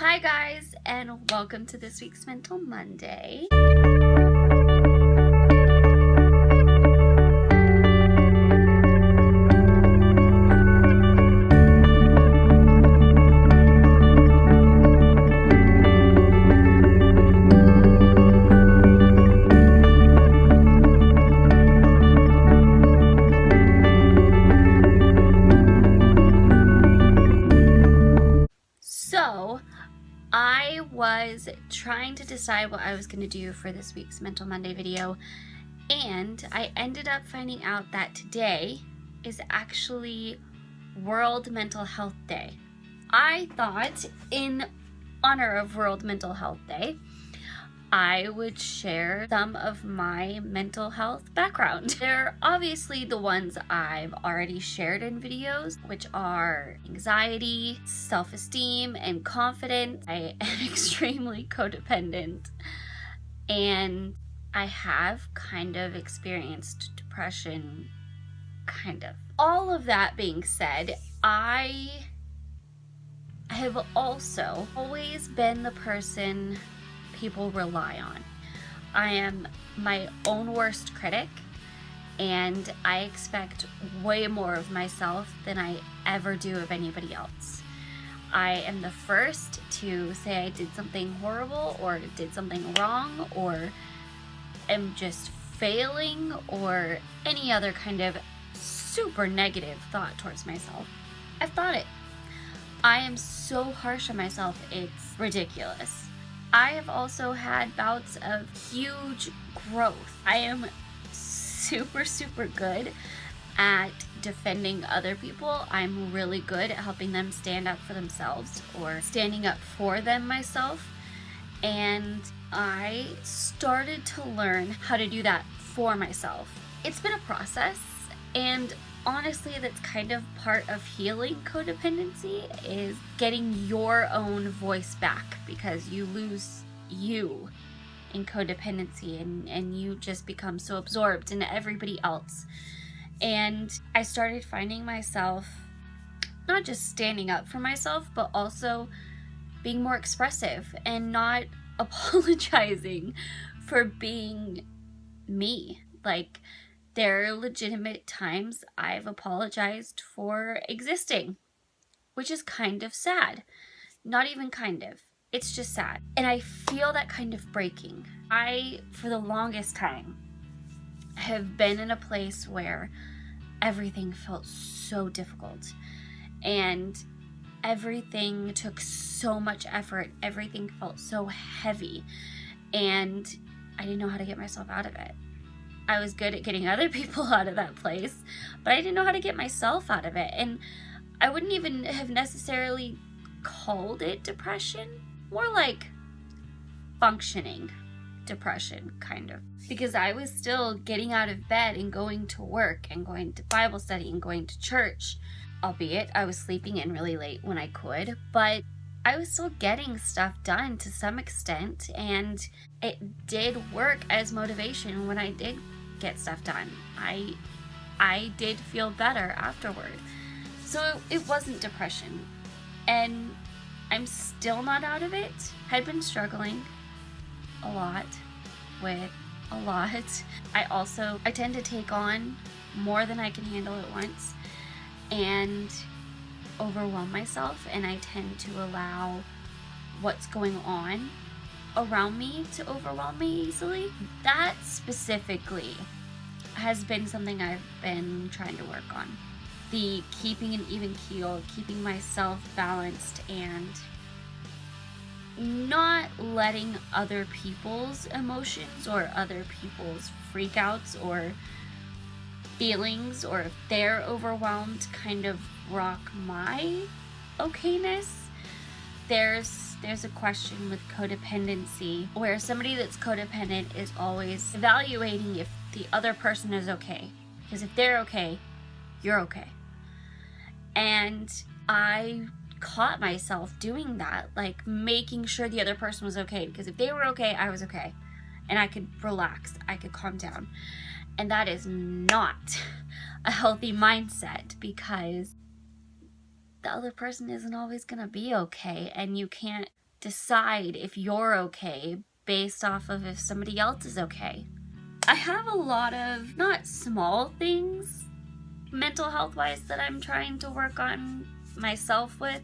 Hi guys, and welcome to this week's Mental Monday. So, I was trying to decide what I was going to do for this week's Mental Monday video, and I ended up finding out that today is actually World Mental Health Day. I thought, in honor of World Mental Health Day, I would share some of my mental health background. They're obviously the ones I've already shared in videos, which are anxiety, self-esteem, and confidence. I am extremely codependent, and I have kind of experienced depression, kind of. All of that being said, I have also always been the person people rely on. I am my own worst critic, and I expect way more of myself than I ever do of anybody else. I am the first to say I did something horrible or did something wrong or am just failing or any other kind of super negative thought towards myself. I've thought it. I am so harsh on myself, it's ridiculous. I have also had bouts of huge growth. I am super good at defending other people. I'm really good at helping them stand up for themselves or standing up for them myself. And I started to learn how to do that for myself. It's been a process, and honestly, that's kind of part of healing codependency, is getting your own voice back, because you lose you in codependency and you just become so absorbed in everybody else. And I started finding myself not just standing up for myself, but also being more expressive and not apologizing for being me. Like, there are legitimate times I've apologized for existing, which is kind of sad. Not even kind of. It's just sad. And I feel that kind of breaking. I, for the longest time, have been in a place where everything felt so difficult. And everything took so much effort. Everything felt so heavy. And I didn't know how to get myself out of it. I was good at getting other people out of that place, but I didn't know how to get myself out of it. And I wouldn't even have necessarily called it depression, more like functioning depression, kind of. Because I was still getting out of bed and going to work and going to Bible study and going to church, albeit I was sleeping in really late when I could, but I was still getting stuff done to some extent, and it did work as motivation when I did get stuff done. I did feel better afterward. So it wasn't depression. And I'm still not out of it. I'd been struggling a lot with a lot. I tend to take on more than I can handle at once and overwhelm myself, and I tend to allow what's going on around me to overwhelm me easily. That specifically has been something I've been trying to work on. The keeping an even keel, keeping myself balanced, and not letting other people's emotions or other people's freakouts or feelings, or if they're overwhelmed, kind of rock my okayness. There's a question with codependency where somebody that's codependent is always evaluating if the other person is okay. Because if they're okay, you're okay. And I caught myself doing that, like making sure the other person was okay, because if they were okay, I was okay. And I could relax, I could calm down. And that is not a healthy mindset, because the other person isn't always gonna be okay, and you can't decide if you're okay based off of if somebody else is okay. I have a lot of, not small things, mental health wise, that I'm trying to work on myself with,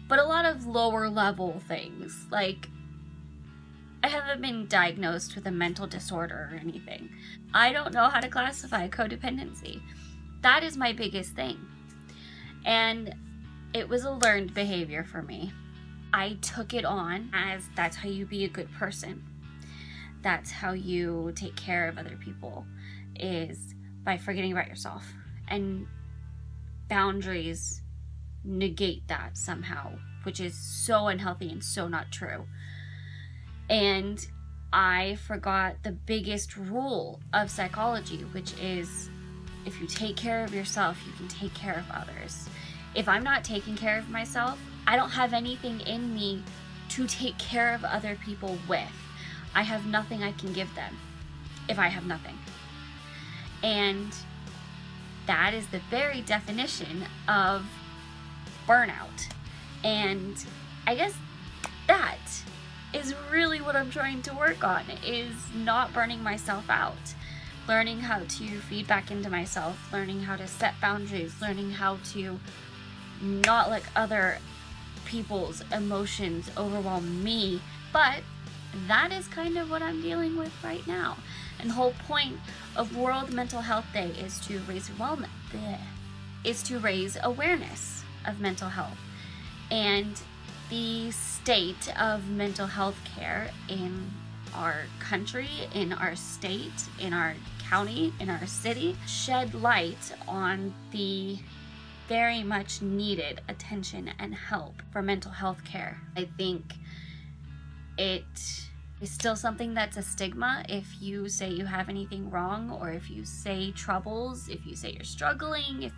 but a lot of lower level things. Like, I haven't been diagnosed with a mental disorder or anything. I don't know how to classify codependency. That is my biggest thing. And it was a learned behavior for me. I took it on as that's how you be a good person. That's how you take care of other people, is by forgetting about yourself. And boundaries negate that somehow, which is so unhealthy and so not true. And I forgot the biggest rule of psychology, which is if you take care of yourself, you can take care of others. If I'm not taking care of myself, I don't have anything in me to take care of other people with. I have nothing I can give them if I have nothing. And that is the very definition of burnout. And I guess that is really what I'm trying to work on, is not burning myself out. Learning how to feed back into myself, learning how to set boundaries, learning how to not let other people's emotions overwhelm me. But that is kind of what I'm dealing with right now. And the whole point of World Mental Health Day is to raise awareness of mental health and the state of mental health care in our country, in our state, in our county, in our city. Shed light on the very much needed attention and help for mental health care. I think it is still something that's a stigma. If you say you have anything wrong, or if you say troubles, if you say you're struggling,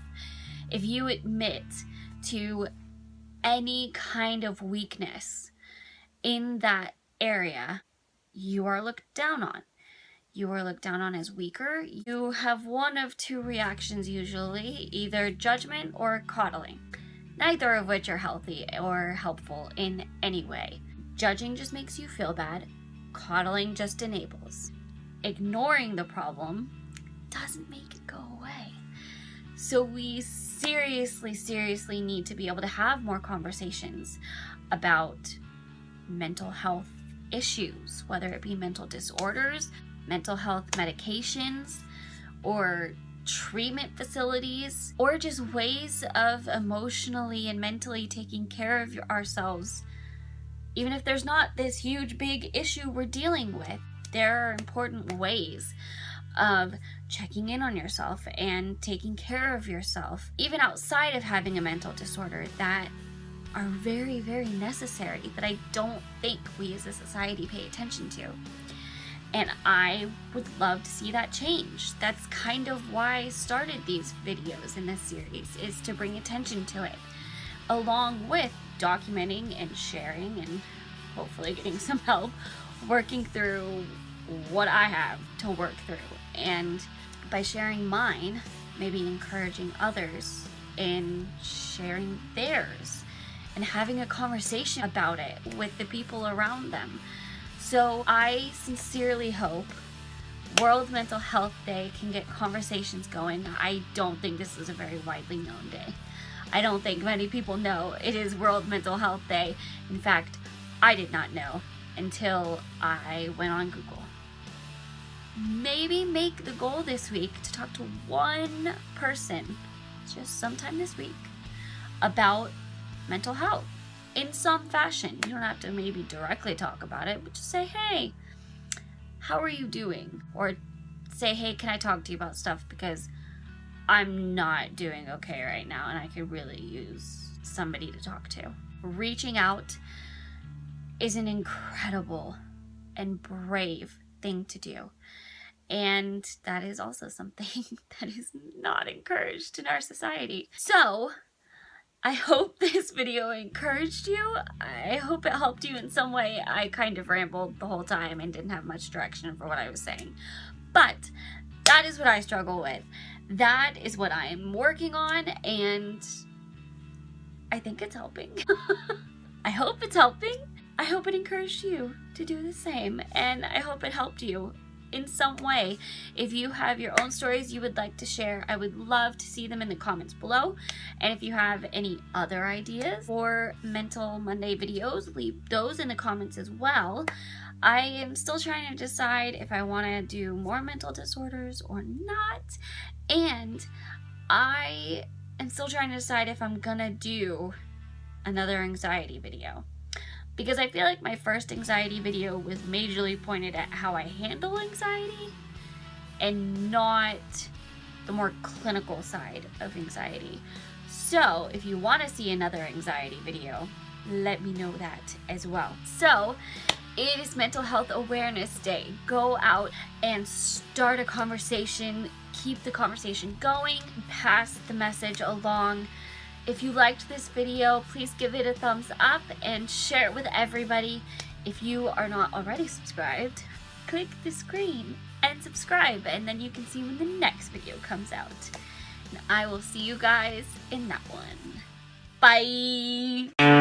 if you admit to any kind of weakness in that area, you are looked down on. You are looked down on as weaker. You have one of two reactions usually, either judgment or coddling, neither of which are healthy or helpful in any way. Judging just makes you feel bad. Coddling just enables. Ignoring the problem doesn't make it go away. So we seriously need to be able to have more conversations about mental health issues, whether it be mental disorders, mental health medications, or treatment facilities, or just ways of emotionally and mentally taking care of ourselves. Even if there's not this huge big issue we're dealing with, there are important ways of checking in on yourself and taking care of yourself, even outside of having a mental disorder, that are very necessary, that I don't think we as a society pay attention to. And I would love to see that change. That's kind of why I started these videos in this series, is to bring attention to it, along with documenting and sharing and hopefully getting some help working through what I have to work through. And by sharing mine, maybe encouraging others in sharing theirs and having a conversation about it with the people around them. So I sincerely hope World Mental Health Day can get conversations going. I don't think this is a very widely known day. I don't think many people know it is World Mental Health Day. In fact, I did not know until I went on Google. Maybe make the goal this week to talk to one person, just sometime this week, about mental health in some fashion. You don't have to maybe directly talk about it, but just say, hey, how are you doing? Or say, hey, can I talk to you about stuff, because I'm not doing okay right now and I could really use somebody to talk to. Reaching out is an incredible and brave thing to do. And that is also something that is not encouraged in our society. So I hope this video encouraged you. I hope it helped you in some way. I kind of rambled the whole time and didn't have much direction for what I was saying. But that is what I struggle with. That is what I am working on, and I think it's helping. I hope it's helping. I hope it encouraged you to do the same, and I hope it helped you in some way. If you have your own stories you would like to share, I would love to see them in the comments below. And if you have any other ideas for Mental Monday videos, leave those in the comments as well. I am still trying to decide if I want to do more mental disorders or not, and I am still trying to decide if I'm gonna do another anxiety video. Because I feel like my first anxiety video was majorly pointed at how I handle anxiety and not the more clinical side of anxiety. So if you want to see another anxiety video, let me know that as well. So it is Mental Health Awareness Day. Go out and start a conversation. Keep the conversation going. Pass the message along. If you liked this video, please give it a thumbs up and share it with everybody. If you are not already subscribed, click the screen and subscribe, and then you can see when the next video comes out. And I will see you guys in that one. Bye!